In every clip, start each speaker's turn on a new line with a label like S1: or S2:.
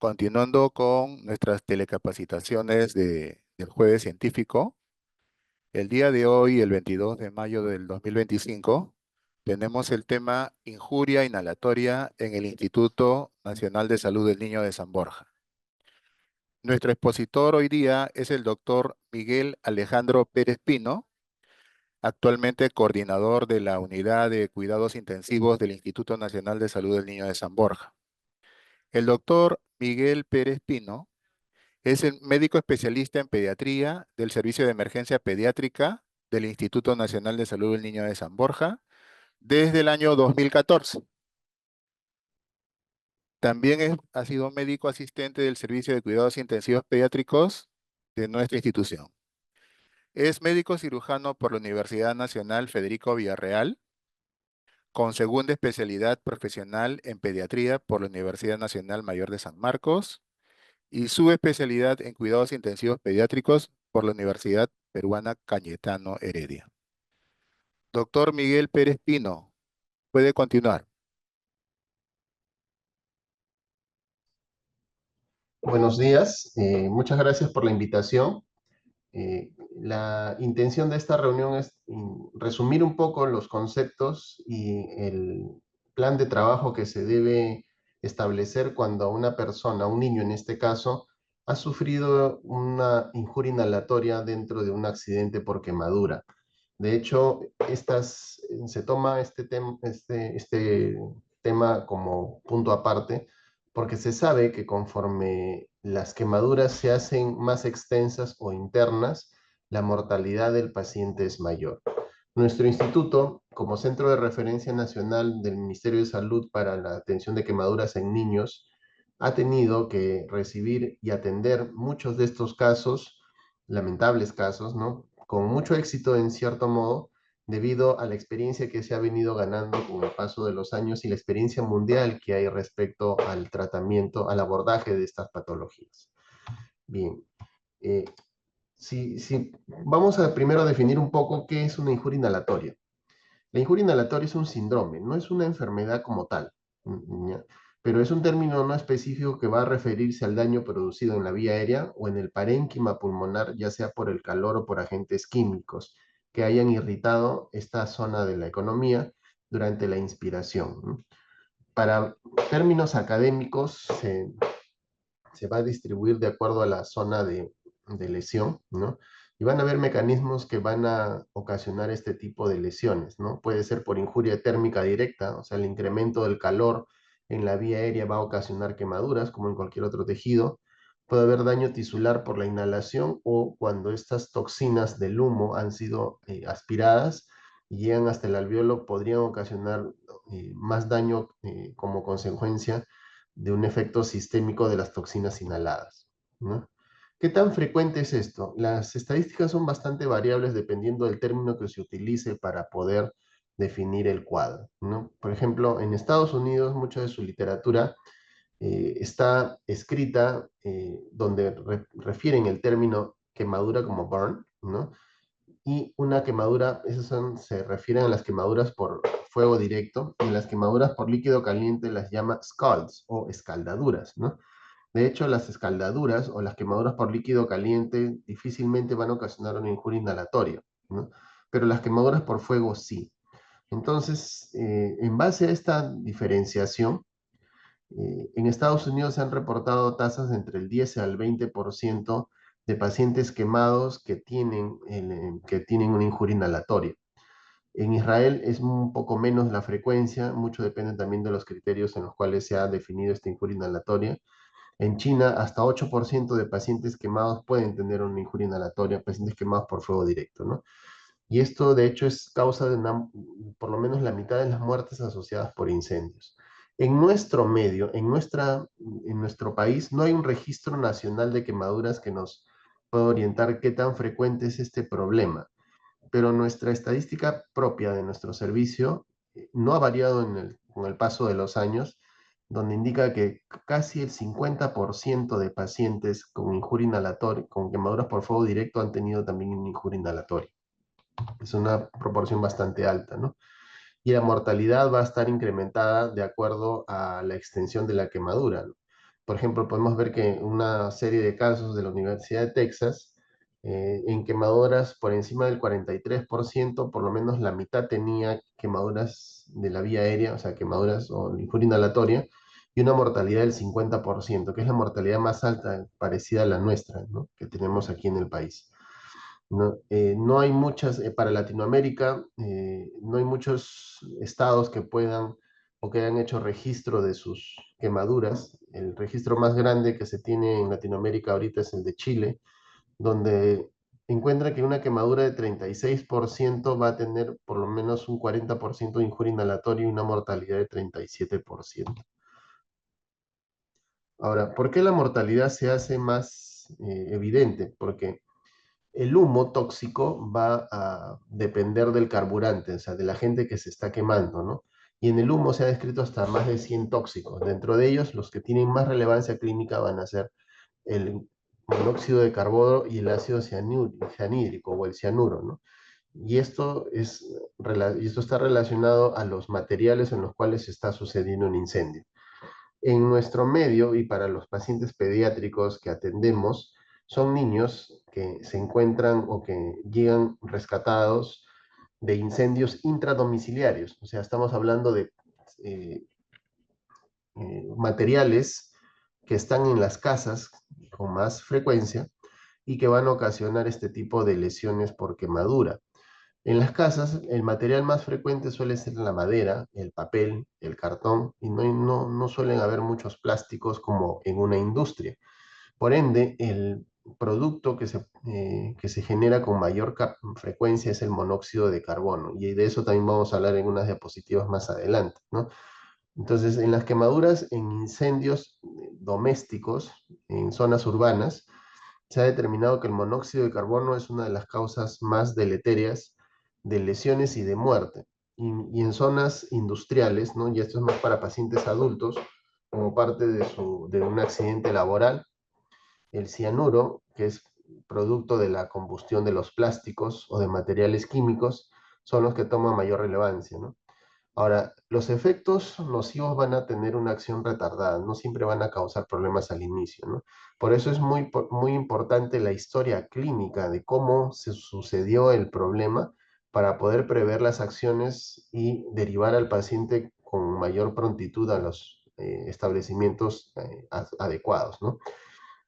S1: Continuando con nuestras telecapacitaciones del jueves científico, el día de hoy, el 22 de mayo del 2025, tenemos el tema injuria inhalatoria en el Instituto Nacional de Salud del Niño de San Borja. Nuestro expositor hoy día es el doctor Miguel Alejandro Pérez Pino, actualmente coordinador de la Unidad de Cuidados Intensivos del Instituto Nacional de Salud del Niño de San Borja. El doctor Miguel Pérez Pino es el médico especialista en pediatría del Servicio de Emergencia Pediátrica del Instituto Nacional de Salud del Niño de San Borja desde el año 2014. También ha sido médico asistente del Servicio de Cuidados Intensivos Pediátricos de nuestra institución. Es médico cirujano por la Universidad Nacional Federico Villarreal, con segunda especialidad profesional en pediatría por la Universidad Nacional Mayor de San Marcos y su especialidad en cuidados intensivos pediátricos por la Universidad Peruana Cayetano Heredia. Doctor Miguel Pérez Pino, puede continuar.
S2: Buenos días, muchas gracias por la invitación. La intención de esta reunión es resumir un poco los conceptos y el plan de trabajo que se debe establecer cuando una persona, un niño en este caso, ha sufrido una injuria inhalatoria dentro de un accidente por quemadura. De hecho, se toma este tema como punto aparte porque se sabe que conforme las quemaduras se hacen más extensas o internas, la mortalidad del paciente es mayor. Nuestro instituto, como centro de referencia nacional del Ministerio de Salud para la atención de quemaduras en niños, ha tenido que recibir y atender muchos de estos casos, lamentables casos, ¿no? Con mucho éxito en cierto modo, debido a la experiencia que se ha venido ganando con el paso de los años y la experiencia mundial que hay respecto al tratamiento, al abordaje de estas patologías. Bien, eh, si vamos a primero definir un poco qué es una injuria inhalatoria. La injuria inhalatoria es un síndrome, no es una enfermedad como tal, ¿ya? Pero es un término no específico que va a referirse al daño producido en la vía aérea o en el parénquima pulmonar, ya sea por el calor o por agentes químicos que hayan irritado esta zona de la economía durante la inspiración, ¿no? Para términos académicos, se va a distribuir de acuerdo a la zona de lesión, ¿no? Y van a haber mecanismos que van a ocasionar este tipo de lesiones, ¿no? Puede ser por injuria térmica directa, o sea, el incremento del calor en la vía aérea va a ocasionar quemaduras, como en cualquier otro tejido. Puede haber daño tisular por la inhalación o cuando estas toxinas del humo han sido aspiradas y llegan hasta el alveolo, podrían ocasionar más daño como consecuencia de un efecto sistémico de las toxinas inhaladas, ¿no? ¿Qué tan frecuente es esto? Las estadísticas son bastante variables dependiendo del término que se utilice para poder definir el cuadro, ¿no? Por ejemplo, en Estados Unidos, mucha de su literatura está escrita donde refieren el término quemadura como burn, ¿no? Y una quemadura, se refieren a las quemaduras por fuego directo, y las quemaduras por líquido caliente las llama scalds o escaldaduras, ¿no? De hecho, las escaldaduras o las quemaduras por líquido caliente difícilmente van a ocasionar una injuria inhalatoria, ¿no? Pero las quemaduras por fuego sí. Entonces, en base a esta diferenciación, en Estados Unidos se han reportado tasas entre el 10 al 20% de pacientes quemados que tienen una injuria inhalatoria. En Israel es un poco menos la frecuencia, mucho depende también de los criterios en los cuales se ha definido esta injuria inhalatoria. En China, hasta 8% de pacientes quemados pueden tener una injuria inhalatoria, pacientes quemados por fuego directo, ¿no? Y esto, de hecho, es causa de por lo menos la mitad de las muertes asociadas por incendios. En nuestro medio, en nuestro país, no hay un registro nacional de quemaduras que nos pueda orientar qué tan frecuente es este problema, pero nuestra estadística propia de nuestro servicio no ha variado con el paso de los años, donde indica que casi el 50% de pacientes con injuria inhalatoria, con quemaduras por fuego directo, han tenido también una injuria inhalatoria. Es una proporción bastante alta, ¿no? Y la mortalidad va a estar incrementada de acuerdo a la extensión de la quemadura, ¿no? Por ejemplo, podemos ver que una serie de casos de la Universidad de Texas, en quemaduras por encima del 43%, por lo menos la mitad tenía quemaduras de la vía aérea, o sea, quemaduras o injuria inhalatoria, y una mortalidad del 50%, que es la mortalidad más alta, parecida a la nuestra, ¿no? Que tenemos aquí en el país. No, no hay muchas, para Latinoamérica, no hay muchos estados que puedan o que hayan hecho registro de sus quemaduras. El registro más grande que se tiene en Latinoamérica ahorita es el de Chile, donde encuentra que una quemadura de 36% va a tener por lo menos un 40% de injuria inhalatoria y una mortalidad de 37%. Ahora, ¿por qué la mortalidad se hace más evidente? Porque el humo tóxico va a depender del carburante, o sea, de la gente que se está quemando, ¿no? Y en el humo se ha descrito hasta más de 100 tóxicos. Dentro de ellos, los que tienen más relevancia clínica van a ser el monóxido de carbono y el ácido cianhídrico o el cianuro, ¿no? Y y esto está relacionado a los materiales en los cuales está sucediendo un incendio. En nuestro medio y para los pacientes pediátricos que atendemos, son niños que se encuentran o que llegan rescatados de incendios intradomiciliarios. O sea, estamos hablando de eh, materiales que están en las casas con más frecuencia y que van a ocasionar este tipo de lesiones por quemadura. En las casas, el material más frecuente suele ser la madera, el papel, el cartón, y no suelen haber muchos plásticos como en una industria. Por ende, el producto que se genera con mayor frecuencia es el monóxido de carbono, y de eso también vamos a hablar en unas diapositivas más adelante, ¿no? Entonces, en las quemaduras, en incendios domésticos, en zonas urbanas, se ha determinado que el monóxido de carbono es una de las causas más deleterias de lesiones y de muerte. Y en zonas industriales, ¿no? Y esto es más para pacientes adultos, como parte de un accidente laboral, el cianuro, que es producto de la combustión de los plásticos o de materiales químicos, son los que toman mayor relevancia, ¿no? Ahora, los efectos nocivos van a tener una acción retardada, no siempre van a causar problemas al inicio, ¿no? Por eso es muy importante la historia clínica de cómo se sucedió el problema para poder prever las acciones y derivar al paciente con mayor prontitud a los establecimientos adecuados, ¿no?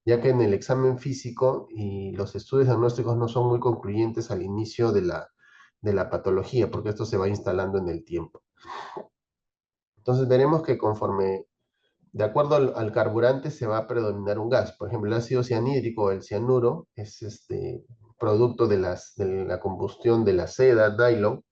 S2: Ya que en el examen físico y los estudios diagnósticos no son muy concluyentes al inicio de la patología, porque esto se va instalando en el tiempo. Entonces veremos que conforme, de acuerdo al carburante, se va a predominar un gas. Por ejemplo, el ácido cianhídrico o el cianuro es producto de la combustión de la seda, nylon,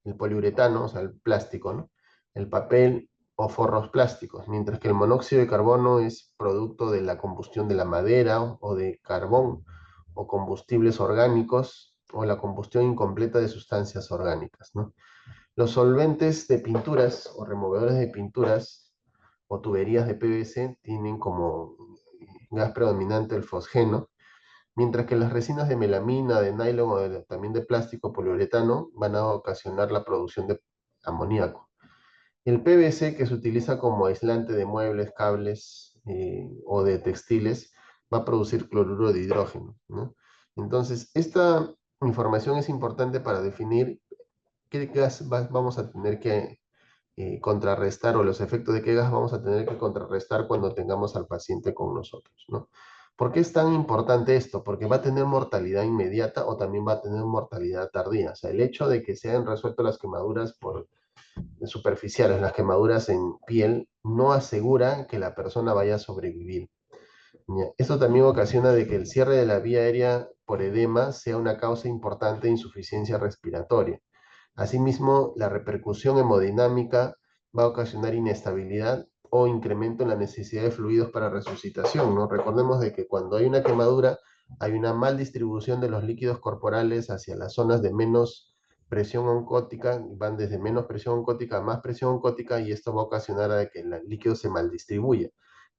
S2: el poliuretano, o sea, el plástico, ¿no? El papel o forros plásticos, mientras que el monóxido de carbono es producto de la combustión de la madera o de carbón o combustibles orgánicos o la combustión incompleta de sustancias orgánicas, ¿no? Los solventes de pinturas o removedores de pinturas o tuberías de PVC tienen como gas predominante el fosgeno, mientras que las resinas de melamina, de nylon o también de plástico poliuretano van a ocasionar la producción de amoníaco. El PVC, que se utiliza como aislante de muebles, cables o de textiles, va a producir cloruro de hidrógeno, ¿no? Entonces, esta información es importante para definir qué gas vamos a tener que contrarrestar o los efectos de qué gas vamos a tener que contrarrestar cuando tengamos al paciente con nosotros, ¿no? ¿Por qué es tan importante esto? Porque va a tener mortalidad inmediata o también va a tener mortalidad tardía. O sea, el hecho de que se hayan resuelto las quemaduras superficiales, las quemaduras en piel, no asegura que la persona vaya a sobrevivir. ¿Ya? Esto también ocasiona de que el cierre de la vía aérea por edema sea una causa importante de insuficiencia respiratoria. Asimismo, la repercusión hemodinámica va a ocasionar inestabilidad o incremento en la necesidad de fluidos para resucitación, ¿no? Recordemos de que cuando hay una quemadura, hay una mal distribución de los líquidos corporales hacia las zonas de menos presión oncótica, van desde menos presión oncótica a más presión oncótica y esto va a ocasionar a que el líquido se maldistribuya.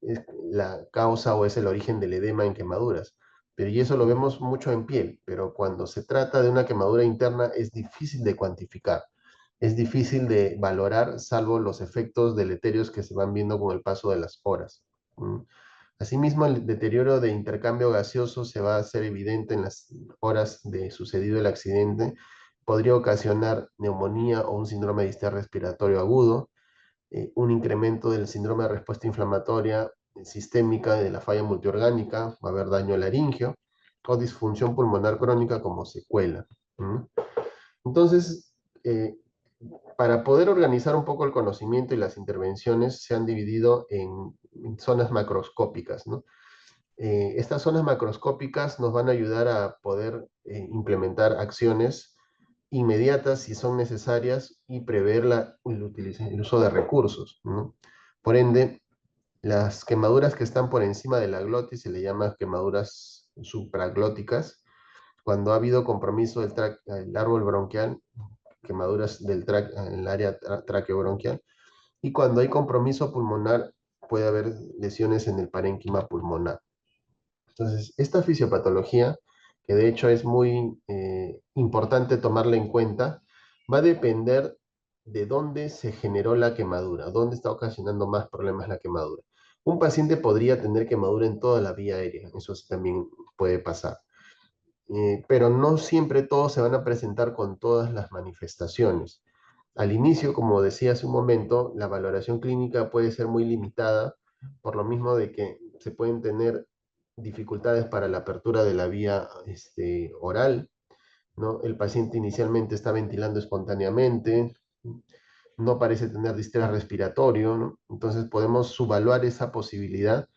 S2: Es la causa o es el origen del edema en quemaduras. Pero, y eso lo vemos mucho en piel, pero cuando se trata de una quemadura interna es difícil de cuantificar, es difícil de valorar, salvo los efectos deleterios que se van viendo con el paso de las horas. Asimismo, el deterioro de intercambio gaseoso se va a hacer evidente en las horas de sucedido el accidente. Podría ocasionar neumonía o un síndrome de distrés respiratorio agudo, un incremento del síndrome de respuesta inflamatoria sistémica de la falla multiorgánica, va a haber daño laringio o disfunción pulmonar crónica como secuela. ¿Mm? Entonces, para poder organizar un poco el conocimiento y las intervenciones, se han dividido en zonas macroscópicas, ¿no? Estas zonas macroscópicas nos van a ayudar a poder implementar acciones inmediatas si son necesarias y prever el uso de recursos, ¿no? Por ende, las quemaduras que están por encima de la glotis se le llama quemaduras supraglóticas. Cuando ha habido compromiso del árbol bronquial, quemaduras en el área traqueobronquial, y cuando hay compromiso pulmonar, puede haber lesiones en el parénquima pulmonar. Entonces, esta fisiopatología, que de hecho es muy importante tomarla en cuenta, va a depender de dónde se generó la quemadura, dónde está ocasionando más problemas la quemadura. Un paciente podría tener quemadura en toda la vía aérea, eso sí también puede pasar. Pero no siempre todos se van a presentar con todas las manifestaciones. Al inicio, como decía hace un momento, la valoración clínica puede ser muy limitada, por lo mismo de que se pueden tener dificultades para la apertura de la vía oral, ¿no? El paciente inicialmente está ventilando espontáneamente, no parece tener distrés respiratorio, ¿no? Entonces podemos subvaluar esa posibilidad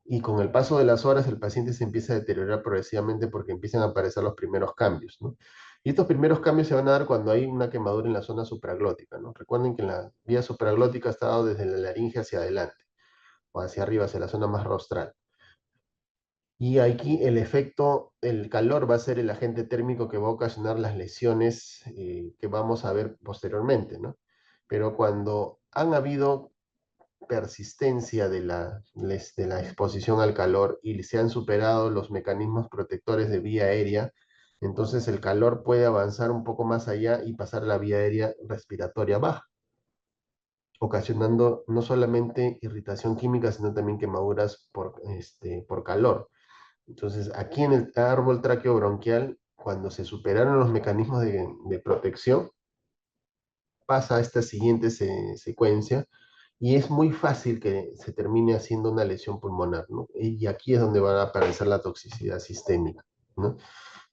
S2: y con el paso de las horas el paciente se empieza a deteriorar progresivamente porque empiezan a aparecer los primeros cambios, ¿no? Y estos primeros cambios se van a dar cuando hay una quemadura en la zona supraglótica, ¿no? Recuerden que la vía supraglótica está dado desde la laringe hacia adelante, o hacia arriba, hacia la zona más rostral. Y aquí el efecto, el calor va a ser el agente térmico que va a ocasionar las lesiones que vamos a ver posteriormente, ¿no? Pero cuando han habido persistencia de la exposición al calor y se han superado los mecanismos protectores de vía aérea, entonces el calor puede avanzar un poco más allá y pasar a la vía aérea respiratoria baja, ocasionando no solamente irritación química, sino también quemaduras por calor. Entonces, aquí en el árbol traqueobronquial, cuando se superaron los mecanismos de protección, pasa a esta siguiente secuencia y es muy fácil que se termine haciendo una lesión pulmonar, ¿no? Y aquí es donde va a aparecer la toxicidad sistémica, ¿no?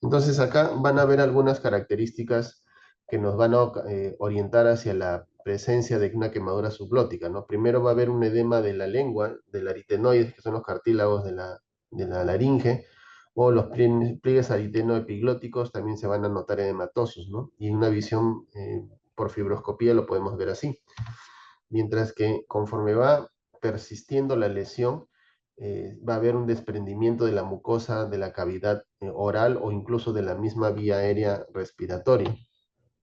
S2: Entonces acá van a ver algunas características que nos van a orientar hacia la presencia de una quemadura subglótica, ¿no? Primero va a haber un edema de la lengua, del aritenoides, que son los cartílagos de la laringe, o los pliegues aritenoepiglóticos también se van a notar edematosos, ¿no? Y en una visión por fibroscopía lo podemos ver así. Mientras que conforme va persistiendo la lesión, va a haber un desprendimiento de la mucosa de la cavidad oral o incluso de la misma vía aérea respiratoria,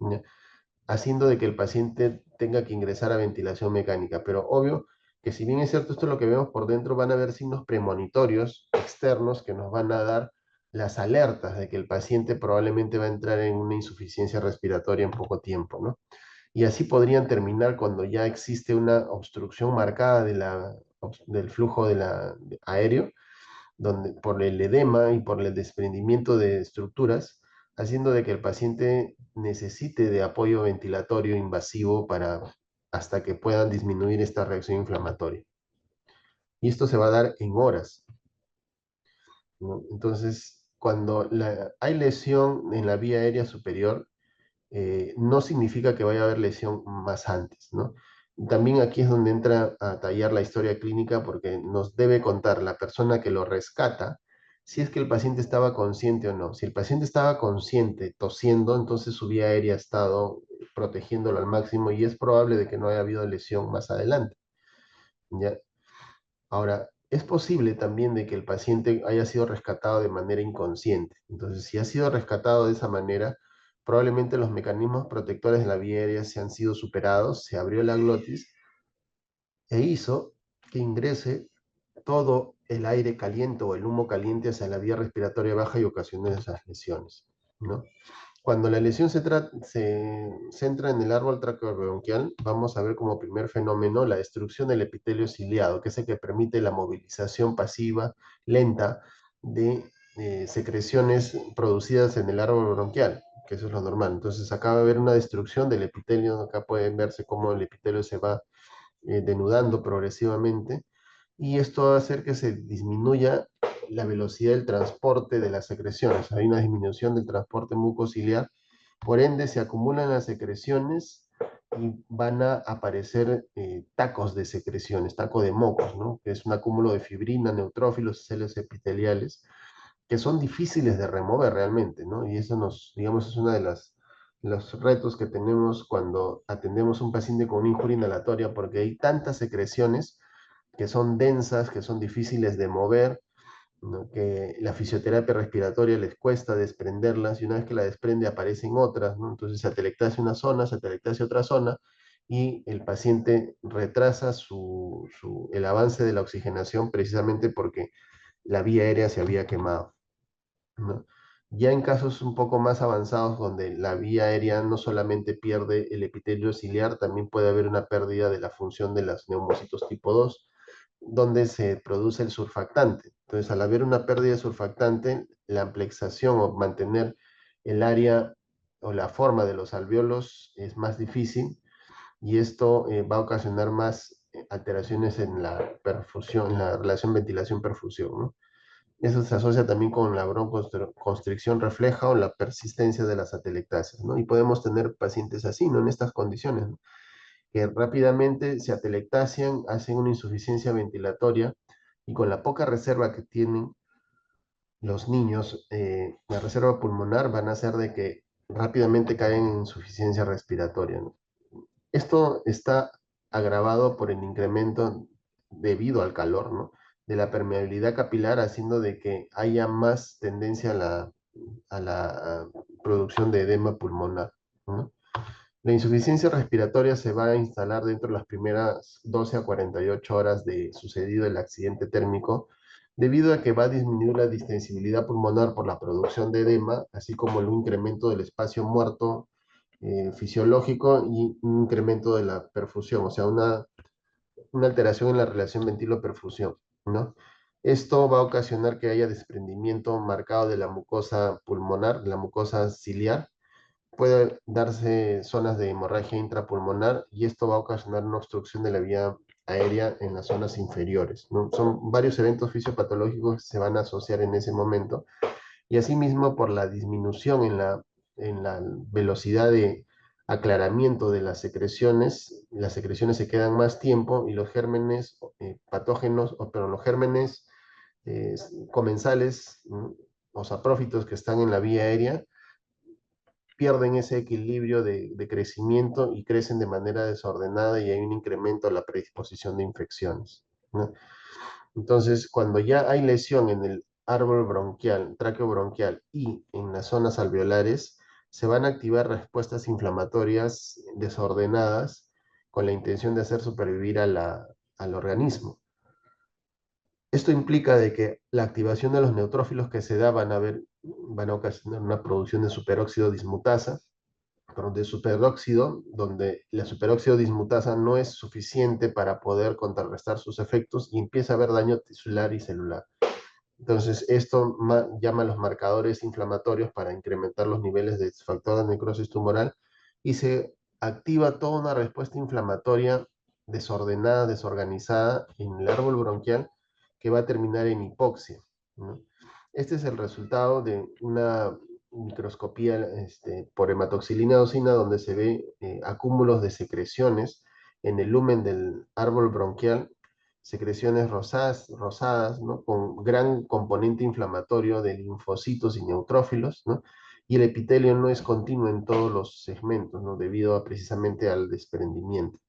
S2: ¿ya? Haciendo de que el paciente tenga que ingresar a ventilación mecánica. Pero obvio que si bien es cierto esto es lo que vemos por dentro, van a haber signos premonitorios externos que nos van a dar las alertas de que el paciente probablemente va a entrar en una insuficiencia respiratoria en poco tiempo, ¿no? Y así podrían terminar cuando ya existe una obstrucción marcada del flujo aéreo, donde, por el edema y por el desprendimiento de estructuras, haciendo de que el paciente necesite de apoyo ventilatorio invasivo hasta que puedan disminuir esta reacción inflamatoria. Y esto se va a dar en horas, ¿no? Entonces, cuando hay lesión en la vía aérea superior, no significa que vaya a haber lesión más antes, ¿no? También aquí es donde entra a tallar la historia clínica porque nos debe contar la persona que lo rescata si es que el paciente estaba consciente o no. Si el paciente estaba consciente, tosiendo, entonces su vía aérea ha estado protegiéndolo al máximo y es probable de que no haya habido lesión más adelante, ¿ya? Ahora, es posible también de que el paciente haya sido rescatado de manera inconsciente. Entonces, si ha sido rescatado de esa manera, probablemente los mecanismos protectores de la vía aérea se han sido superados, se abrió la glotis e hizo que ingrese todo el aire caliente o el humo caliente hacia la vía respiratoria baja y ocasionó esas lesiones, ¿no? Cuando la lesión se centra en el árbol traqueobronquial, vamos a ver como primer fenómeno la destrucción del epitelio ciliado, que es el que permite la movilización pasiva, lenta, de secreciones producidas en el árbol bronquial, que eso es lo normal. Entonces acá va a haber una destrucción del epitelio, acá pueden verse cómo el epitelio se va denudando progresivamente, y esto va a hacer que se disminuya la velocidad del transporte de las secreciones. Hay una disminución del transporte mucociliar, por ende se acumulan las secreciones y van a aparecer tacos de secreciones, taco de mocos, ¿no? Que es un acúmulo de fibrina, neutrófilos, células epiteliales, que son difíciles de remover realmente, ¿no? Y eso nos, digamos, es una de las los retos que tenemos cuando atendemos a un paciente con una injuria inhalatoria, porque hay tantas secreciones que son densas, que son difíciles de mover, ¿no? Que la fisioterapia respiratoria les cuesta desprenderlas, y una vez que la desprende aparecen otras, ¿no? Entonces se atelectasia una zona, se atelectasia otra zona, y el paciente retrasa el avance de la oxigenación precisamente porque la vía aérea se había quemado, ¿no? Ya en casos un poco más avanzados, donde la vía aérea no solamente pierde el epitelio ciliar, también puede haber una pérdida de la función de los neumocitos tipo 2, donde se produce el surfactante. Entonces, al haber una pérdida de surfactante, la amplexación o mantener el área o la forma de los alvéolos es más difícil, y esto va a ocasionar más alteraciones en la perfusión, en la relación ventilación-perfusión, ¿no? Eso se asocia también con la broncoconstricción refleja o la persistencia de las atelectasias, ¿no? Y podemos tener pacientes así, ¿no? En estas condiciones, ¿no? Que rápidamente se atelectasian, hacen una insuficiencia ventilatoria, y con la poca reserva que tienen los niños, la reserva pulmonar van a hacer de que rápidamente caen en insuficiencia respiratoria, ¿no? Esto está agravado por el incremento debido al calor, ¿no? De la permeabilidad capilar, haciendo de que haya más tendencia a la producción de edema pulmonar, ¿no? La insuficiencia respiratoria se va a instalar dentro de las primeras 12 a 48 horas de sucedido el accidente térmico, debido a que va a disminuir la distensibilidad pulmonar por la producción de edema, así como el incremento del espacio muerto fisiológico, y un incremento de la perfusión, o sea, una alteración en la relación ventilo-perfusión, ¿no? Esto va a ocasionar que haya desprendimiento marcado de la mucosa pulmonar, de la mucosa ciliar. Puede darse zonas de hemorragia intrapulmonar, y esto va a ocasionar una obstrucción de la vía aérea en las zonas inferiores, ¿no? Son varios eventos fisiopatológicos que se van a asociar en ese momento, y asimismo por la disminución en la velocidad de aclaramiento de las secreciones se quedan más tiempo, y los gérmenes patógenos, pero los gérmenes eh, comensales, ¿no? O saprófitos que están en la vía aérea, pierden ese equilibrio de crecimiento y crecen de manera desordenada, y hay un incremento en la predisposición de infecciones, ¿no? Entonces, cuando ya hay lesión en el árbol bronquial, tráqueo bronquial y en las zonas alveolares, se van a activar respuestas inflamatorias desordenadas con la intención de hacer supervivir al organismo. Esto implica de que la activación de los neutrófilos que se da van a ocasionar una producción de superóxido dismutasa, perdón, de superóxido, donde la superóxido dismutasa no es suficiente para poder contrarrestar sus efectos, y empieza a haber daño tisular y celular. Entonces, esto llama a los marcadores inflamatorios para incrementar los niveles de factor de necrosis tumoral, y se activa toda una respuesta inflamatoria desordenada, desorganizada en el árbol bronquial, que va a terminar en hipoxia, ¿no? Este es el resultado de una microscopía por hematoxilina eosina, donde se ve acúmulos de secreciones en el lumen del árbol bronquial, secreciones rosadas, ¿no? Con gran componente inflamatorio de linfocitos y neutrófilos, ¿no? Y el epitelio no es continuo en todos los segmentos, ¿no? Debido precisamente al desprendimiento.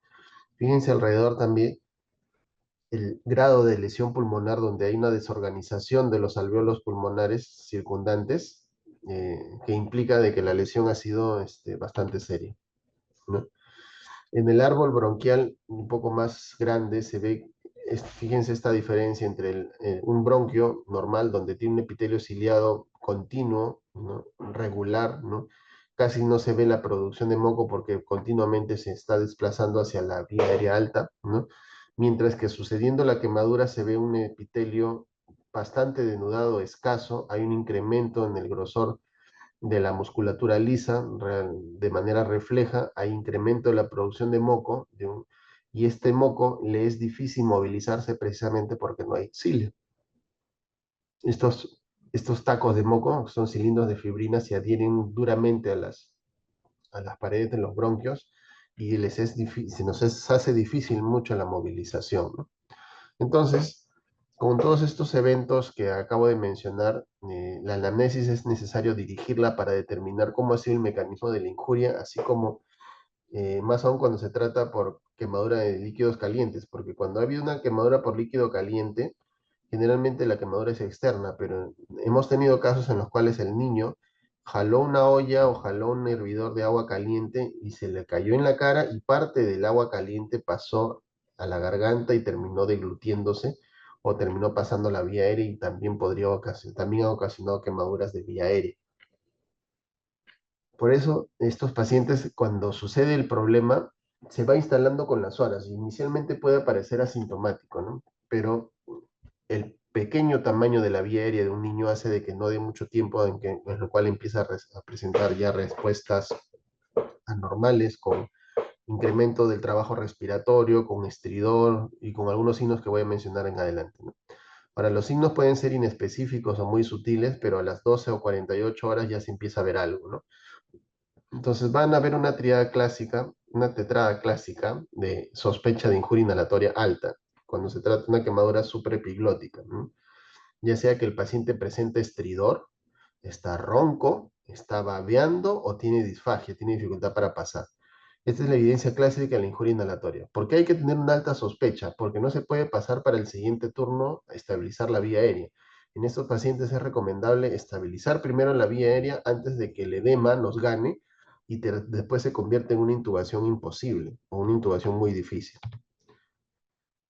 S2: Fíjense alrededor también el grado de lesión pulmonar, donde hay una desorganización de los alvéolos pulmonares circundantes, que implica de que la lesión ha sido bastante seria, ¿no? En el árbol bronquial un poco más grande se ve, fíjense esta diferencia entre un bronquio normal, donde tiene un epitelio ciliado continuo, ¿no? Regular, ¿no? casi no se ve la producción de moco porque continuamente se está desplazando hacia la vía aérea alta, ¿no? Mientras que sucediendo la quemadura se ve un epitelio bastante denudado, escaso, hay un incremento en el grosor de la musculatura lisa, de manera refleja, hay incremento de la producción de moco, y este moco le es difícil movilizarse precisamente porque no hay cilio. Estos tacos de moco son cilindros de fibrina, se adhieren duramente a las paredes de los bronquios y se nos hace difícil mucho la movilización, ¿no? Entonces, con todos estos eventos que acabo de mencionar, la anamnesis es necesario dirigirla para determinar cómo ha sido el mecanismo de la injuria, así como más aún cuando se trata por quemadura de líquidos calientes, porque cuando ha habido una quemadura por líquido caliente, generalmente la quemadura es externa, pero hemos tenido casos en los cuales el niño jaló una olla o jaló un hervidor de agua caliente y se le cayó en la cara y parte del agua caliente pasó a la garganta y terminó deglutiéndose o terminó pasando la vía aérea y también ha ocasionado quemaduras de vía aérea. Por eso, estos pacientes, cuando sucede el problema, se va instalando con las horas. Inicialmente puede parecer asintomático, ¿no? Pero el pequeño tamaño de la vía aérea de un niño hace de que no dé mucho tiempo en lo cual empieza a presentar ya respuestas anormales con incremento del trabajo respiratorio, con estridor y con algunos signos que voy a mencionar en adelante, ¿no? Ahora, los signos pueden ser inespecíficos o muy sutiles, pero a las 12 o 48 horas ya se empieza a ver algo, ¿no? Entonces van a ver una triada clásica, una tetrada clásica de sospecha de injuria inhalatoria alta, cuando se trata de una quemadura supraepiglótica, ¿no? Ya sea que el paciente presente estridor, está ronco, está babeando o tiene disfagia, tiene dificultad para pasar. Esta es la evidencia clásica de la injuria inhalatoria. ¿Por qué hay que tener una alta sospecha? Porque no se puede pasar para el siguiente turno a estabilizar la vía aérea. En estos pacientes es recomendable estabilizar primero la vía aérea antes de que el edema nos gane y después se convierte en una intubación imposible o una intubación muy difícil,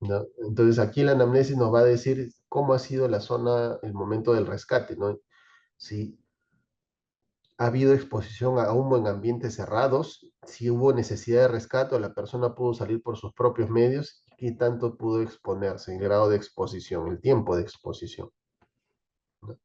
S2: ¿no? Entonces aquí la anamnesis nos va a decir cómo ha sido la zona, el momento del rescate, ¿no? Si ha habido exposición a humo en ambientes cerrados, si hubo necesidad de rescate o la persona pudo salir por sus propios medios, qué tanto pudo exponerse, el grado de exposición, el tiempo de exposición, ¿no?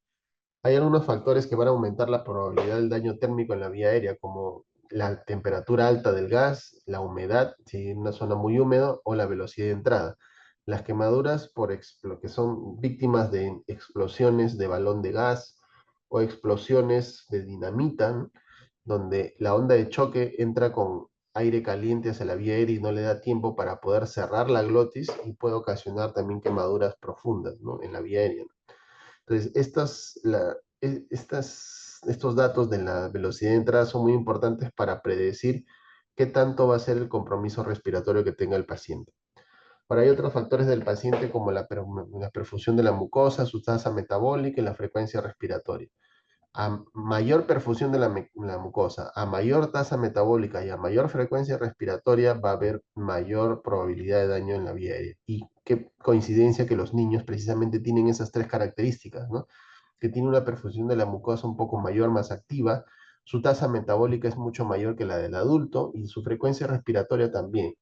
S2: Hay algunos factores que van a aumentar la probabilidad del daño térmico en la vía aérea, como la temperatura alta del gas, la humedad, si en una zona muy húmeda, o la velocidad de entrada. Las quemaduras lo que son víctimas de explosiones de balón de gas o explosiones de dinamita, ¿no? Donde la onda de choque entra con aire caliente hacia la vía aérea y no le da tiempo para poder cerrar la glotis y puede ocasionar también quemaduras profundas, ¿no?, en la vía aérea. Entonces, estos datos de la velocidad de entrada son muy importantes para predecir qué tanto va a ser el compromiso respiratorio que tenga el paciente. Ahora, hay otros factores del paciente como la perfusión de la mucosa, su tasa metabólica y la frecuencia respiratoria. A mayor perfusión de la mucosa, a mayor tasa metabólica y a mayor frecuencia respiratoria va a haber mayor probabilidad de daño en la vía aérea. Y qué coincidencia que los niños precisamente tienen esas tres características, ¿no? Que tiene una perfusión de la mucosa un poco mayor, más activa, su tasa metabólica es mucho mayor que la del adulto y su frecuencia respiratoria también.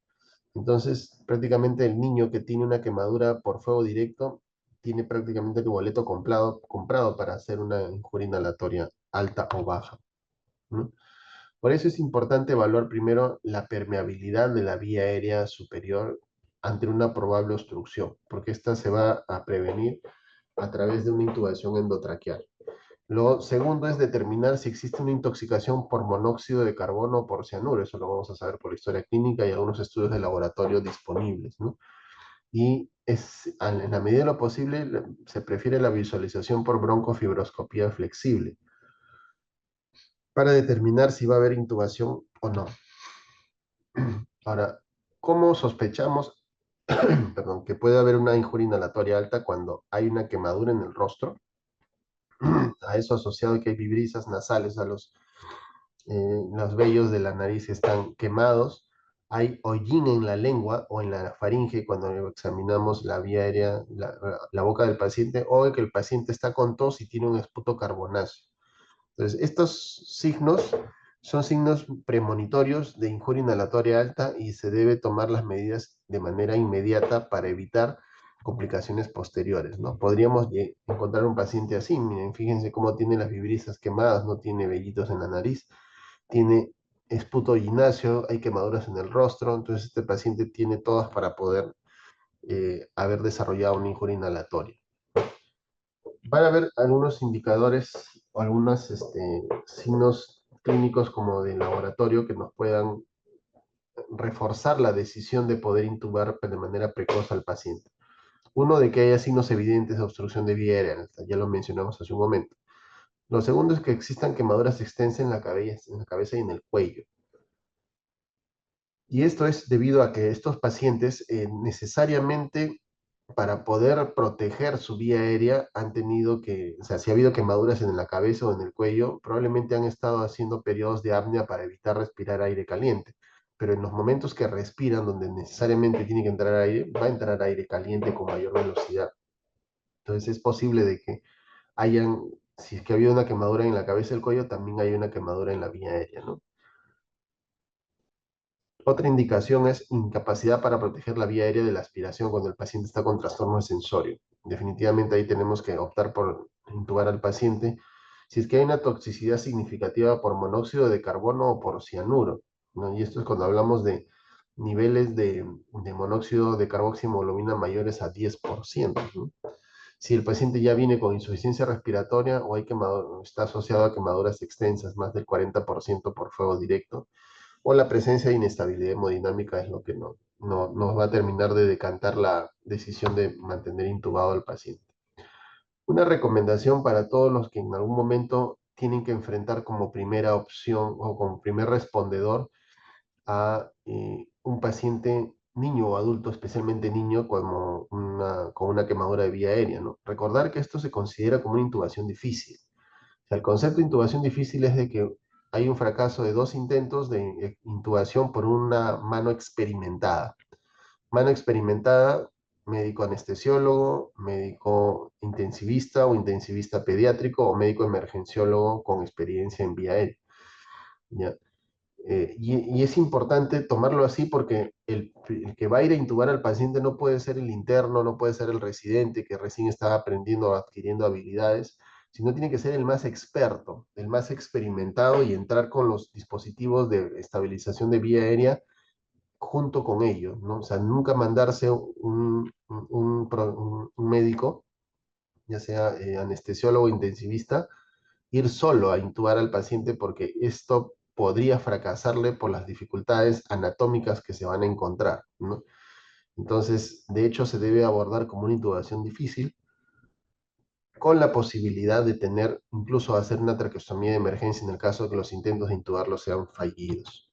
S2: Entonces, prácticamente el niño que tiene una quemadura por fuego directo tiene prácticamente el boleto comprado para hacer una injuria inhalatoria alta o baja, ¿no? Por eso es importante evaluar primero la permeabilidad de la vía aérea superior ante una probable obstrucción, porque esta se va a prevenir a través de una intubación endotraqueal. Lo segundo es determinar si existe una intoxicación por monóxido de carbono o por cianuro. Eso lo vamos a saber por historia clínica y algunos estudios de laboratorio disponibles, ¿no? Y en la medida de lo posible se prefiere la visualización por broncofibroscopía flexible para determinar si va a haber intubación o no. Ahora, ¿cómo sospechamos, perdón, que puede haber una injuria inhalatoria alta cuando hay una quemadura en el rostro? A eso asociado que hay vibrisas nasales, los vellos de la nariz están quemados, hay hollín en la lengua o en la faringe cuando examinamos la vía aérea, la boca del paciente, o que el paciente está con tos y tiene un esputo carbonáceo. Entonces, estos signos Son signos premonitorios de injuria inhalatoria alta y se debe tomar las medidas de manera inmediata para evitar complicaciones posteriores, ¿no? Podríamos encontrar un paciente así, miren, fíjense cómo tiene las vibrisas quemadas, no tiene vellitos en la nariz, tiene esputo gináceo, hay quemaduras en el rostro, entonces este paciente tiene todas para poder haber desarrollado una injuria inhalatoria. Van a haber algunos indicadores o algunos signos clínicos como de laboratorio que nos puedan reforzar la decisión de poder intubar de manera precoz al paciente. Uno, de que haya signos evidentes de obstrucción de vía aérea, ya lo mencionamos hace un momento. Lo segundo es que existan quemaduras extensas en la cabeza y en el cuello. Y esto es debido a que estos pacientes necesariamente para poder proteger su vía aérea han tenido que, o sea, si ha habido quemaduras en la cabeza o en el cuello, probablemente han estado haciendo periodos de apnea para evitar respirar aire caliente. Pero en los momentos que respiran, donde necesariamente tiene que entrar aire, va a entrar aire caliente con mayor velocidad. Entonces es posible de que hayan, si es que ha habido una quemadura en la cabeza y el cuello, también hay una quemadura en la vía aérea, ¿no? Otra indicación es incapacidad para proteger la vía aérea de la aspiración cuando el paciente está con trastorno de sensorio. Definitivamente ahí tenemos que optar por intubar al paciente si es que hay una toxicidad significativa por monóxido de carbono o por cianuro, ¿no? Y esto es cuando hablamos de niveles de monóxido de carboxiemoglobina mayores a 10%, ¿no? Si el paciente ya viene con insuficiencia respiratoria o está asociado a quemaduras extensas, más del 40% por fuego directo, o la presencia de inestabilidad hemodinámica es lo que nos va a terminar de decantar la decisión de mantener intubado al paciente. Una recomendación para todos los que en algún momento tienen que enfrentar como primera opción o como primer respondedor a un paciente niño o adulto, especialmente niño, con una quemadura de vía aérea, ¿no? Recordar que esto se considera como una intubación difícil. O sea, el concepto de intubación difícil es de que hay un fracaso de 2 intentos de intubación por una mano experimentada. Mano experimentada, médico anestesiólogo, médico intensivista o intensivista pediátrico o médico emergenciólogo con experiencia en vía aérea. ¿Ya? Y es importante tomarlo así porque el que va a ir a intubar al paciente no puede ser el interno, no puede ser el residente que recién está aprendiendo o adquiriendo habilidades, sino tiene que ser el más experto, el más experimentado y entrar con los dispositivos de estabilización de vía aérea junto con ellos, ¿no? O sea, nunca mandarse un médico, ya sea anestesiólogo o intensivista, ir solo a intubar al paciente porque esto podría fracasarle por las dificultades anatómicas que se van a encontrar, ¿no? Entonces, de hecho, se debe abordar como una intubación difícil, con la posibilidad de tener, incluso hacer una traqueostomía de emergencia en el caso de que los intentos de intubarlo sean fallidos.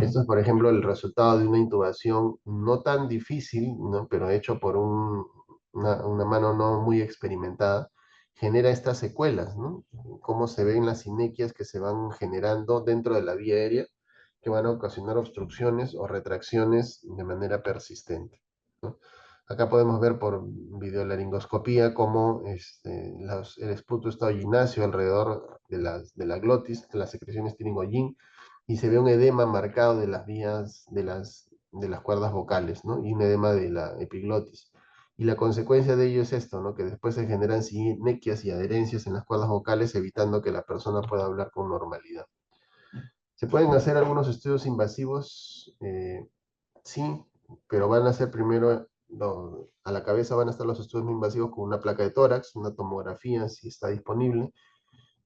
S2: Esto es, por ejemplo, el resultado de una intubación no tan difícil, ¿no? Pero hecho por una mano no muy experimentada, genera estas secuelas, ¿no? Cómo se ven las inequias que se van generando dentro de la vía aérea, que van a ocasionar obstrucciones o retracciones de manera persistente, ¿no? Acá podemos ver por videolaringoscopía cómo el esputo estaugináceo alrededor de la glotis, de las secreciones tiringoyin, y se ve un edema marcado de las vías de las cuerdas vocales, ¿no? Y un edema de la epiglotis. Y la consecuencia de ello es esto, ¿no? Que después se generan sinequias y adherencias en las cuerdas vocales, evitando que la persona pueda hablar con normalidad. ¿Se pueden hacer algunos estudios invasivos? Sí, pero van a ser primero, a la cabeza van a estar los estudios no invasivos con una placa de tórax, una tomografía si está disponible,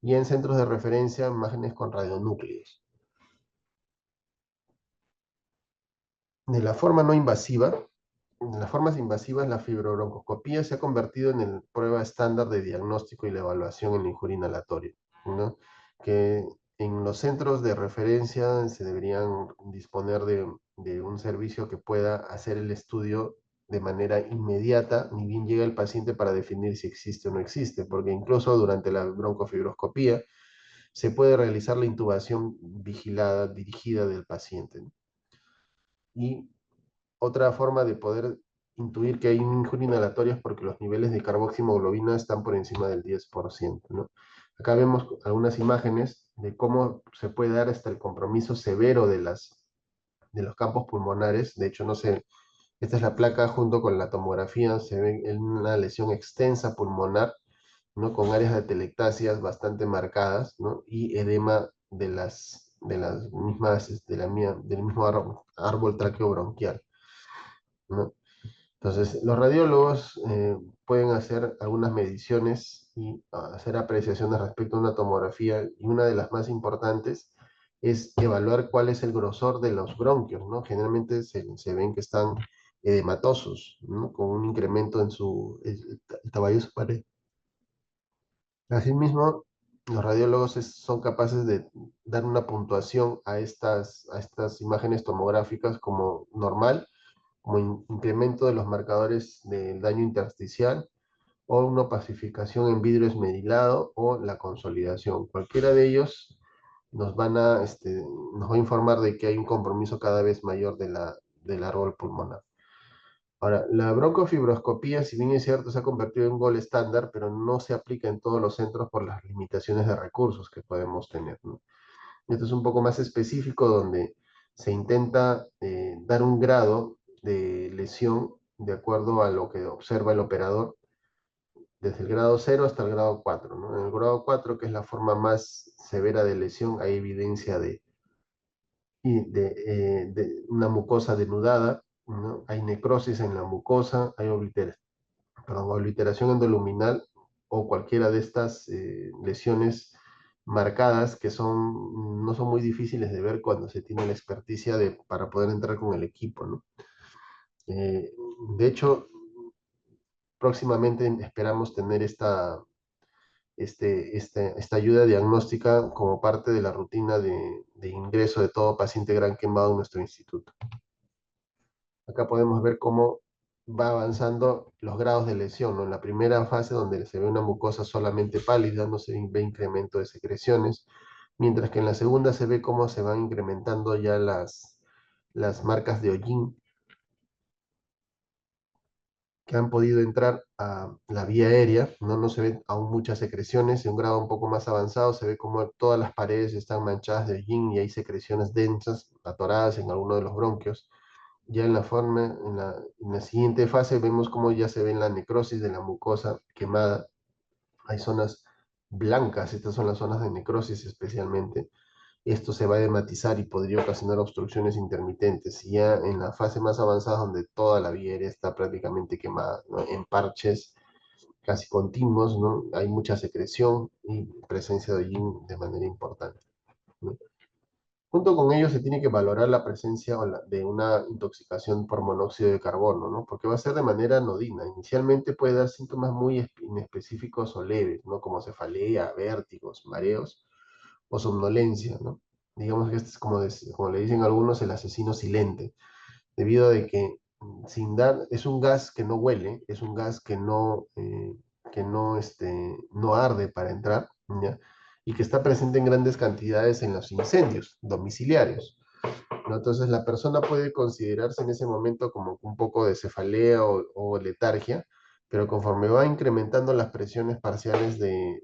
S2: y en centros de referencia, imágenes con radionúcleos. De la forma no invasiva, de las formas invasivas, la fibrobroncoscopía se ha convertido en la prueba estándar de diagnóstico y la evaluación en la injuria inhalatoria, ¿no? Que en los centros de referencia se deberían disponer de un servicio que pueda hacer el estudio de manera inmediata, ni bien llega el paciente para definir si existe o no existe, porque incluso durante la broncofibroscopía se puede realizar la intubación vigilada, dirigida del paciente, ¿no? Y otra forma de poder intuir que hay una injuria inhalatoria es porque los niveles de carboxiemoglobina están por encima del 10%, ¿no? Acá vemos algunas imágenes de cómo se puede dar hasta el compromiso severo de los campos pulmonares. De hecho, no sé, esta es la placa junto con la tomografía, se ve en una lesión extensa pulmonar, ¿no? Con áreas de atelectasias bastante marcadas, ¿no? Y edema de las mismas, del mismo árbol traqueobronquial, ¿no? Entonces, los radiólogos pueden hacer algunas mediciones y hacer apreciaciones respecto a una tomografía, y una de las más importantes es evaluar cuál es el grosor de los bronquios, ¿no? Generalmente se ven que están edematosos, ¿no? Con un incremento en el tamaño de su pared. Asimismo, los radiólogos son capaces de dar una puntuación a estas imágenes tomográficas como normal, como incremento de los marcadores del daño intersticial, o una opacificación en vidrio esmerilado, o la consolidación. Cualquiera de ellos nos va a informar de que hay un compromiso cada vez mayor del árbol pulmonar. Ahora, la broncofibroscopía, si bien es cierto, se ha convertido en gol estándar, pero no se aplica en todos los centros por las limitaciones de recursos que podemos tener, ¿no? Esto es un poco más específico, donde se intenta dar un grado de lesión de acuerdo a lo que observa el operador, desde el grado 0 hasta el grado 4, ¿no? En el grado 4, que es la forma más severa de lesión, hay evidencia de una mucosa denudada, ¿no? Hay necrosis en la mucosa, hay obliteración endoluminal, o cualquiera de estas lesiones marcadas que no son muy difíciles de ver cuando se tiene la experticia para poder entrar con el equipo, ¿no? Eh, de hecho, próximamente esperamos tener esta ayuda diagnóstica como parte de la rutina de ingreso de todo paciente gran quemado en nuestro instituto. Acá podemos ver cómo va avanzando los grados de lesión, ¿no? En la primera fase, donde se ve una mucosa solamente pálida, no se ve incremento de secreciones, mientras que en la segunda se ve cómo se van incrementando ya las marcas de hollín que han podido entrar a la vía aérea, ¿no? No se ven aún muchas secreciones. En un grado un poco más avanzado se ve como todas las paredes están manchadas de hollín y hay secreciones densas, atoradas en alguno de los bronquios. Ya en la siguiente fase vemos cómo ya se ve la necrosis de la mucosa quemada. Hay zonas blancas, estas son las zonas de necrosis especialmente. Esto se va a edematizar y podría ocasionar obstrucciones intermitentes. Y ya en la fase más avanzada, donde toda la vía aérea está prácticamente quemada, ¿no? En parches casi continuos, ¿no? Hay mucha secreción y presencia de hollín de manera importante, ¿no? Junto con ello se tiene que valorar la presencia de una intoxicación por monóxido de carbono, ¿no? Porque va a ser de manera anodina. Inicialmente puede dar síntomas muy inespecíficos o leves, ¿no? Como cefalea, vértigos, mareos o somnolencia, ¿no? Digamos que este es, como le dicen algunos, el asesino silente, debido a de que es un gas que no huele, es un gas que no arde para entrar, ¿ya? Y que está presente en grandes cantidades en los incendios domiciliarios, ¿no? Entonces la persona puede considerarse en ese momento como un poco de cefalea o letargia, pero conforme va incrementando las presiones parciales de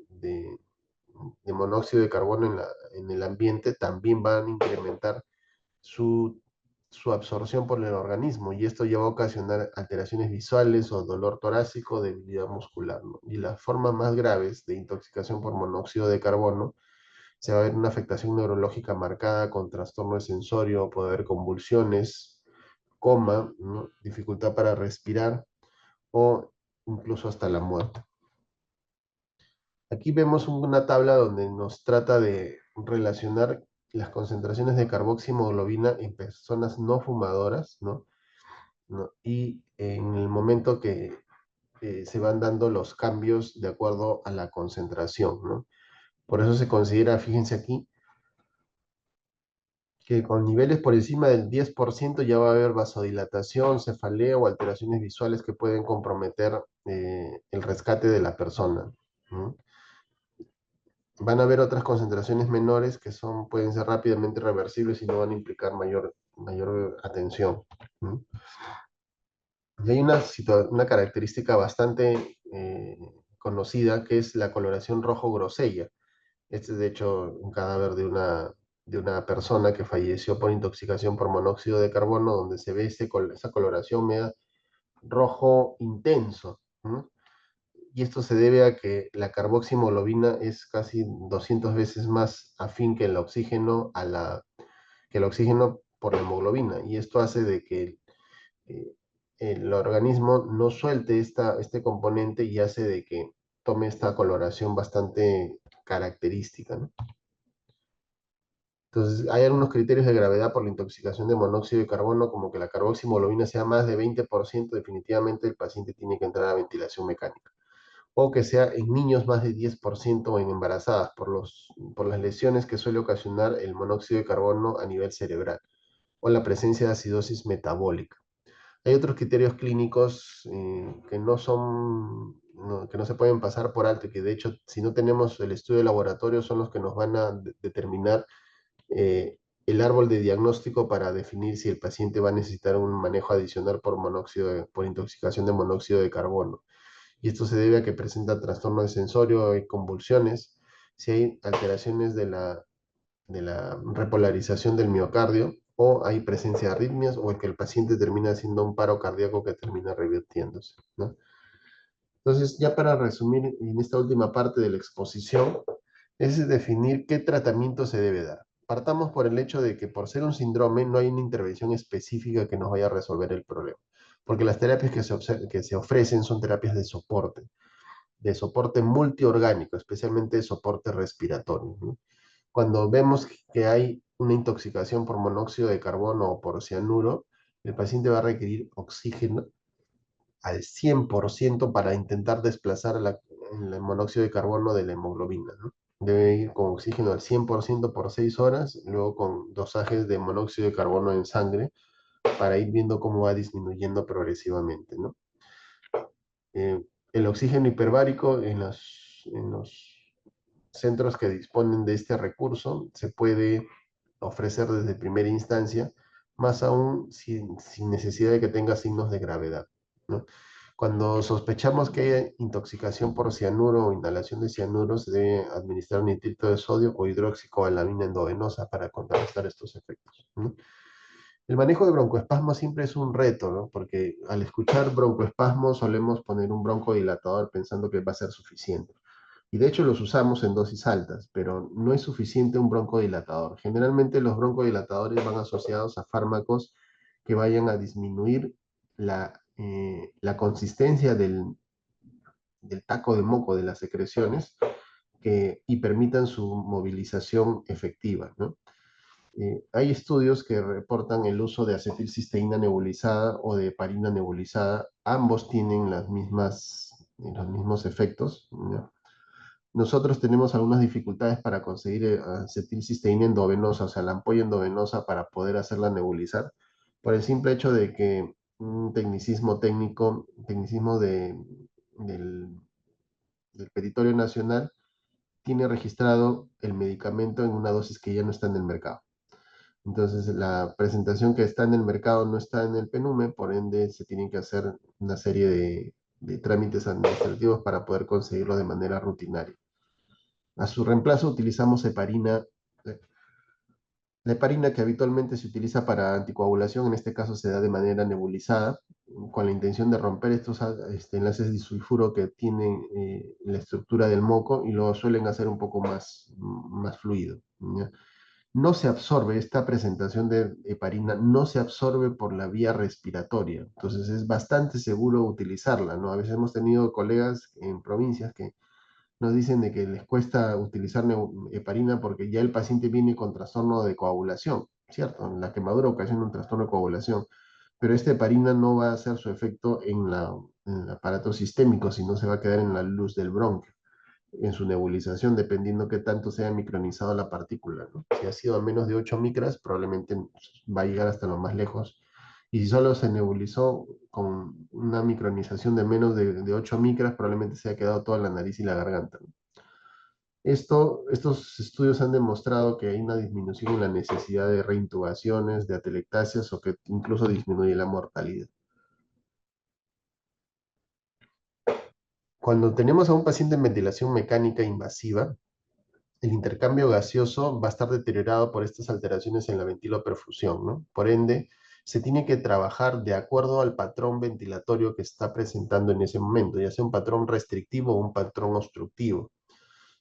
S2: monóxido de carbono en el ambiente, también van a incrementar su, su absorción por el organismo, y esto ya va a ocasionar alteraciones visuales o dolor torácico, debilidad muscular, ¿no? Y las formas más graves de intoxicación por monóxido de carbono, se va a ver una afectación neurológica marcada con trastorno de sensorio, puede haber convulsiones, coma, ¿no? Dificultad para respirar, o incluso hasta la muerte. Aquí vemos una tabla donde nos trata de relacionar las concentraciones de carboximoglobina en personas no fumadoras, ¿no? Y en el momento que se van dando los cambios de acuerdo a la concentración, ¿no? Por eso se considera, fíjense aquí, que con niveles por encima del 10% ya va a haber vasodilatación, cefalea o alteraciones visuales que pueden comprometer el rescate de la persona, ¿no? Van a haber otras concentraciones menores que pueden ser rápidamente reversibles y no van a implicar mayor atención, ¿no? Y hay una característica bastante conocida, que es la coloración rojo grosella. Este es de hecho un cadáver de una persona que falleció por intoxicación por monóxido de carbono, donde se ve esa coloración media rojo intenso, ¿no? Y esto se debe a que la carboximolobina es casi 200 veces más afín que el oxígeno, que el oxígeno por la hemoglobina. Y esto hace de que eh, el organismo no suelte este componente y hace de que tome esta coloración bastante característica, ¿no? Entonces, hay algunos criterios de gravedad por la intoxicación de monóxido de carbono, como que la carboximolobina sea más de 20%, definitivamente el paciente tiene que entrar a ventilación mecánica. O que sea en niños más de 10% o en embarazadas, por las lesiones que suele ocasionar el monóxido de carbono a nivel cerebral, o la presencia de acidosis metabólica. Hay otros criterios clínicos que que no se pueden pasar por alto y que de hecho, si no tenemos el estudio de laboratorio, son los que nos van a determinar el árbol de diagnóstico para definir si el paciente va a necesitar un manejo adicional por intoxicación de monóxido de carbono. Y esto se debe a que presenta trastorno de sensorio y convulsiones, si hay alteraciones de la repolarización del miocardio, o hay presencia de arritmias, o el que el paciente termina haciendo un paro cardíaco que termina revirtiéndose, ¿no? Entonces, ya para resumir en esta última parte de la exposición, es definir qué tratamiento se debe dar. Partamos por el hecho de que por ser un síndrome no hay una intervención específica que nos vaya a resolver el problema, porque las terapias que se ofrecen son terapias de soporte multiorgánico, especialmente de soporte respiratorio, ¿no? Cuando vemos que hay una intoxicación por monóxido de carbono o por cianuro, el paciente va a requerir oxígeno al 100% para intentar desplazar el monóxido de carbono de la hemoglobina, ¿no? Debe ir con oxígeno al 100% por 6 horas, luego con dosajes de monóxido de carbono en sangre para ir viendo cómo va disminuyendo progresivamente, ¿no? Eh, el oxígeno hiperbárico en los centros que disponen de este recurso se puede ofrecer desde primera instancia, más aún sin necesidad de que tenga signos de gravedad, ¿no? Cuando sospechamos que hay intoxicación por cianuro o inhalación de cianuro, se debe administrar nitrito de sodio o hidroxicobalamina endovenosa para contrarrestar estos efectos, ¿no? El manejo de broncoespasmo siempre es un reto, ¿no? Porque al escuchar broncoespasmo solemos poner un broncodilatador pensando que va a ser suficiente. Y de hecho los usamos en dosis altas, pero no es suficiente un broncodilatador. Generalmente los broncodilatadores van asociados a fármacos que vayan a disminuir la consistencia del taco de moco de las secreciones y permitan su movilización efectiva, ¿no? Hay estudios que reportan el uso de acetilcisteína nebulizada o de heparina nebulizada. Ambos tienen los mismos efectos, ¿no? Nosotros tenemos algunas dificultades para conseguir acetilcisteína endovenosa, o sea, la ampolla endovenosa para poder hacerla nebulizar, por el simple hecho de que un tecnicismo del, del Petitorio Nacional tiene registrado el medicamento en una dosis que ya no está en el mercado. Entonces, la presentación que está en el mercado no está en el PENUME, por ende se tienen que hacer una serie de trámites administrativos para poder conseguirlo de manera rutinaria. A su reemplazo utilizamos heparina. La heparina que habitualmente se utiliza para anticoagulación, en este caso se da de manera nebulizada, con la intención de romper estos enlaces disulfuro que tienen la estructura del moco y lo suelen hacer un poco más fluido, ¿ya? No se absorbe, esta presentación de heparina no se absorbe por la vía respiratoria, entonces es bastante seguro utilizarla, ¿no? A veces hemos tenido colegas en provincias que nos dicen de que les cuesta utilizar heparina porque ya el paciente viene con trastorno de coagulación, ¿cierto? La quemadura ocasiona un trastorno de coagulación, pero esta heparina no va a hacer su efecto en el aparato sistémico, sino se va a quedar en la luz del bronquio, en su nebulización, dependiendo qué tanto sea micronizado la partícula, ¿no? Si ha sido a menos de 8 micras, probablemente va a llegar hasta lo más lejos. Y si solo se nebulizó con una micronización de menos de 8 micras, probablemente se ha quedado toda la nariz y la garganta, ¿no? Estos estudios han demostrado que hay una disminución en la necesidad de reintubaciones, de atelectasias o que incluso disminuye la mortalidad. Cuando tenemos a un paciente en ventilación mecánica invasiva, el intercambio gaseoso va a estar deteriorado por estas alteraciones en la ventiloperfusión, ¿no? Por ende, se tiene que trabajar de acuerdo al patrón ventilatorio que está presentando en ese momento, ya sea un patrón restrictivo o un patrón obstructivo.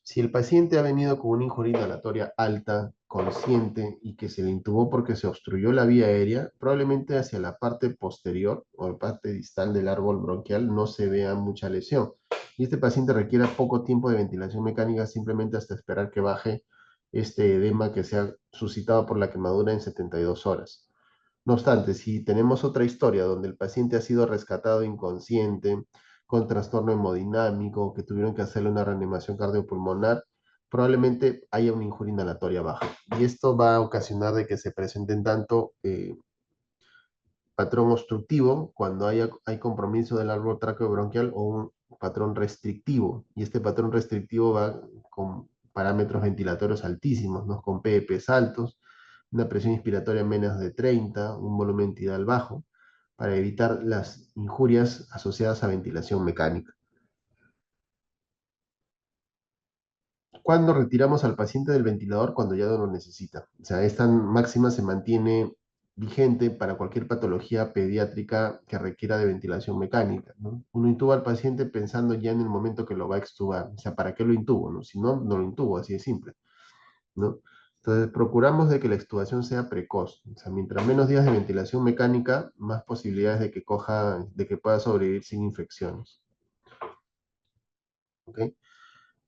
S2: Si el paciente ha venido con una injuria inhalatoria alta, consciente y que se le intubó porque se obstruyó la vía aérea, probablemente hacia la parte posterior o la parte distal del árbol bronquial no se vea mucha lesión. Y este paciente requiere poco tiempo de ventilación mecánica simplemente hasta esperar que baje este edema que se ha suscitado por la quemadura en 72 horas. No obstante, si tenemos otra historia donde el paciente ha sido rescatado inconsciente, con trastorno hemodinámico, que tuvieron que hacerle una reanimación cardiopulmonar, probablemente haya una injuria inhalatoria baja. Y esto va a ocasionar de que se presenten tanto patrón obstructivo cuando hay compromiso del árbol traqueobronquial o un patrón restrictivo. Y este patrón restrictivo va con parámetros ventilatorios altísimos, ¿no? Con PEPs altos, una presión inspiratoria menos de 30, un volumen tidal bajo, para evitar las injurias asociadas a ventilación mecánica. ¿Cuándo retiramos al paciente del ventilador? Cuando ya no lo necesita. O sea, esta máxima se mantiene vigente para cualquier patología pediátrica que requiera de ventilación mecánica, ¿no? Uno intuba al paciente pensando ya en el momento que lo va a extubar. O sea, ¿para qué lo intubo, no? Si no, no lo intubo, así de simple, ¿no? Entonces, procuramos de que la extubación sea precoz. O sea, mientras menos días de ventilación mecánica, más posibilidades de que coja, de que pueda sobrevivir sin infecciones. ¿Ok?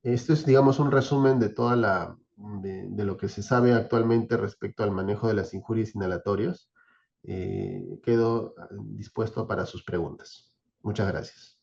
S2: Esto es, digamos, un resumen de de lo que se sabe actualmente respecto al manejo de las injurias inhalatorias. Quedo dispuesto para sus preguntas. Muchas gracias.